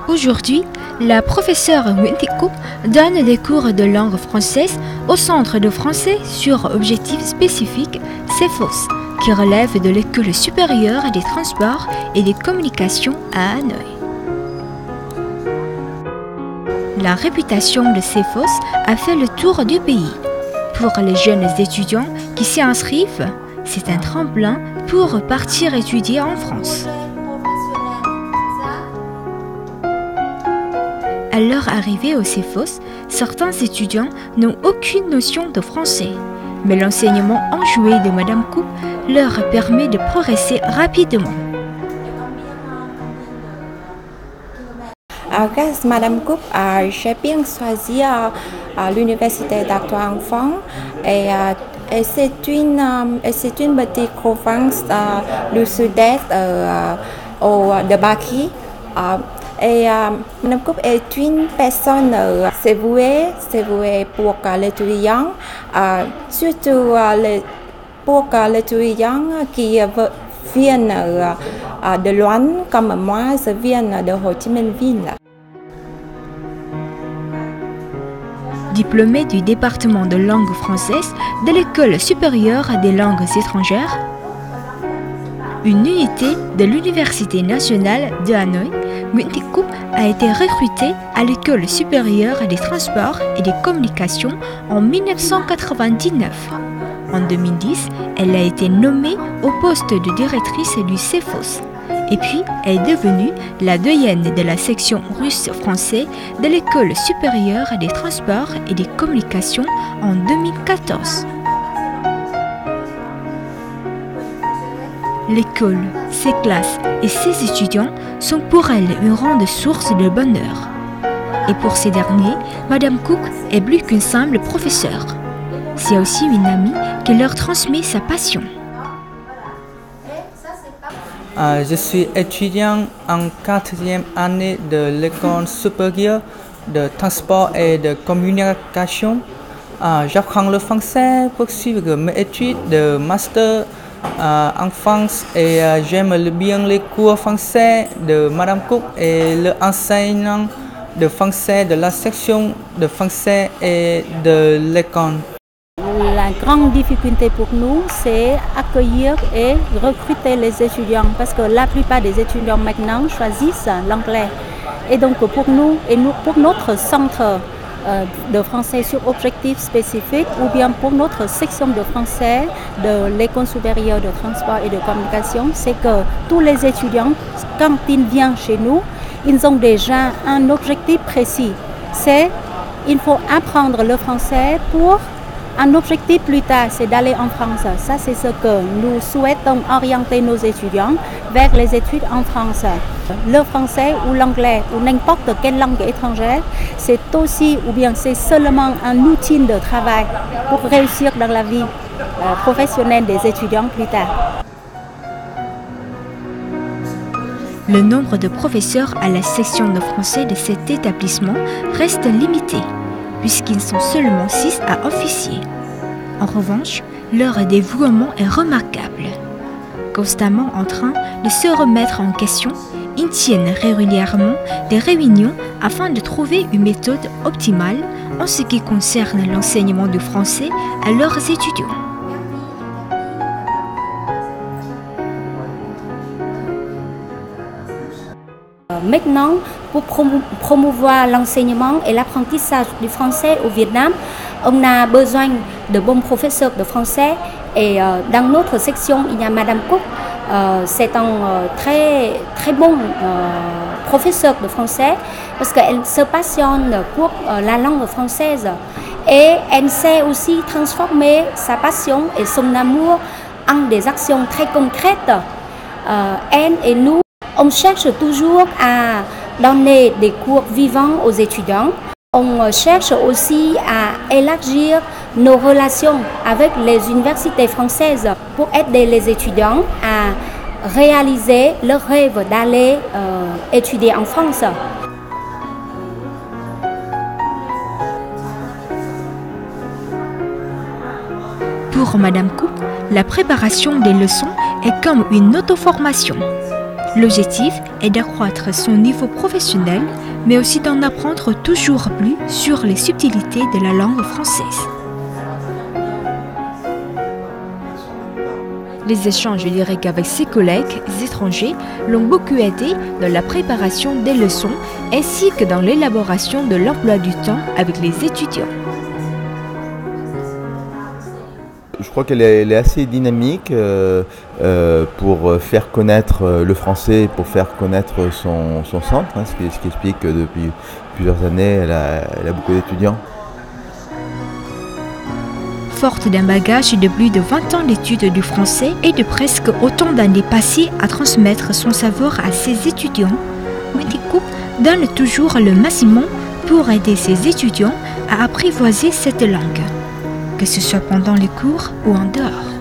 Aujourd'hui, la professeure Nguyễn Thị Cúc donne des cours de langue française au Centre de français sur objectifs spécifiques CEFOS, qui relève de l'École supérieure des transports et des communications à Hanoï. La réputation de CEFOS a fait le tour du pays. Pour les jeunes étudiants qui s'y inscrivent, c'est un tremplin pour partir étudier en France. À leur arrivée au CEFOS, certains étudiants n'ont aucune notion de français, mais l'enseignement enjoué de Madame Cúc leur permet de progresser rapidement. Madame Cúc, j'ai bien choisi l'Université d'Artois Enfants et c'est une petite province du sud-est de Baki. Madame Cúc est une personne dévouée pour l'étudiant, surtout pour l'étudiant qui viennent de loin comme moi, je viens de Ho Chi Minh Ville. Diplômée du département de langue française de l'École supérieure des langues étrangères, une unité de l'Université nationale de Hanoï, Nguyễn Thị Cúc a été recrutée à l'École supérieure des transports et des communications en 1999. En 2010, elle a été nommée au poste de directrice du CEFOS. Et puis, elle est devenue la doyenne de la section russe-français de l'École supérieure des transports et des communications en 2014. L'école, ses classes et ses étudiants sont pour elle une grande source de bonheur. Et pour ces derniers, Madame Cúc est plus qu'une simple professeure. C'est aussi une amie qui leur transmet sa passion. Je suis étudiant en 4e année de l'École supérieure de transport et de communication. J'apprends le français pour suivre mes études de master en France et j'aime bien les cours français de Madame Cúc et l'enseignant de français de la section de français et de l'école. La grande difficulté pour nous, c'est accueillir et recruter les étudiants parce que la plupart des étudiants maintenant choisissent l'anglais. Et donc pour nous et pour notre centre de français sur objectifs spécifiques ou bien pour notre section de français de l'École supérieure de transport et de communication, c'est que tous les étudiants, quand ils viennent chez nous, ils ont déjà un objectif précis. C'est il faut apprendre le français pour un objectif plus tard, c'est d'aller en France. Ça, c'est ce que nous souhaitons orienter nos étudiants vers les études en France. Le français ou l'anglais ou n'importe quelle langue étrangère, c'est aussi ou bien c'est seulement un outil de travail pour réussir dans la vie professionnelle des étudiants plus tard. Le nombre de professeurs à la section de français de cet établissement reste limité, puisqu'ils sont seulement 6 à officier. En revanche, leur dévouement est remarquable. Constamment en train de se remettre en question, ils tiennent régulièrement des réunions afin de trouver une méthode optimale en ce qui concerne l'enseignement du français à leurs étudiants. Maintenant, pour promouvoir l'enseignement et l'apprentissage du français au Vietnam, on a besoin de bons professeurs de français et dans notre section, il y a Madame Cúc. C'est un très bon professeur de français parce qu'elle se passionne pour la langue française et elle sait aussi transformer sa passion et son amour en des actions très concrètes. Elle et nous, on cherche toujours à donner des cours vivants aux étudiants. On cherche aussi à élargir nos relations avec les universités françaises pour aider les étudiants à réaliser leur rêve d'aller étudier en France. Pour Madame Cúc, la préparation des leçons est comme une auto-formation. L'objectif est d'accroître son niveau professionnel, mais aussi d'en apprendre toujours plus sur les subtilités de la langue française. Les échanges directs avec ses collègues étrangers l'ont beaucoup aidé dans la préparation des leçons ainsi que dans l'élaboration de l'emploi du temps avec les étudiants. Je crois qu'elle est assez dynamique pour faire connaître le français, pour faire connaître son centre, ce qui explique que depuis plusieurs années, elle a beaucoup d'étudiants. Forte d'un bagage de plus de 20 ans d'études du français et de presque autant d'années passées à transmettre son savoir à ses étudiants, Nguyen donne toujours le maximum pour aider ses étudiants à apprivoiser cette langue, que ce soit pendant les cours ou en dehors.